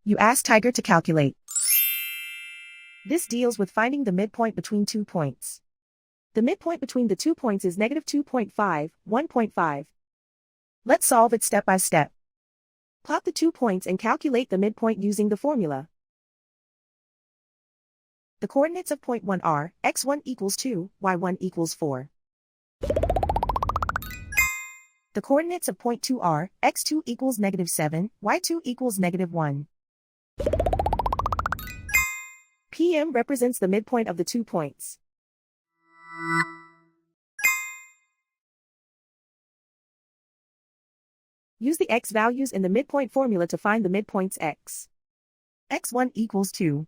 You ask Tiger to calculate. This deals with finding the midpoint between 2 points. The midpoint between the 2 points is negative 2.5, 1.5. Let's solve it step by step. Plot the 2 points and calculate the midpoint using the formula. The coordinates of point 1 are x1 equals 2, y1 equals 4. The coordinates of point 2 are x2 equals negative 7, y2 equals negative 1. PM represents the midpoint of the 2 points. Use the x values in the midpoint formula to find the midpoints x. x1 equals 2.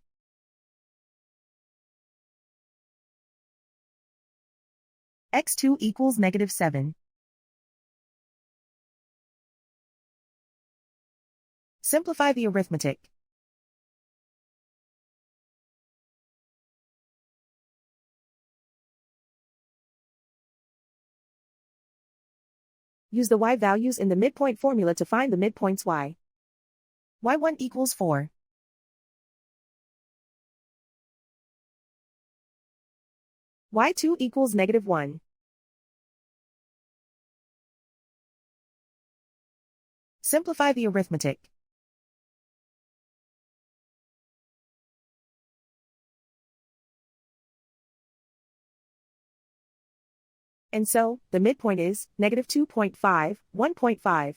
x2 equals negative 7. Simplify the arithmetic. Use the y values in the midpoint formula to find the midpoints y. y1 equals 4. y2 equals negative 1. Simplify the arithmetic. And so, the midpoint is negative 2.5, 1.5.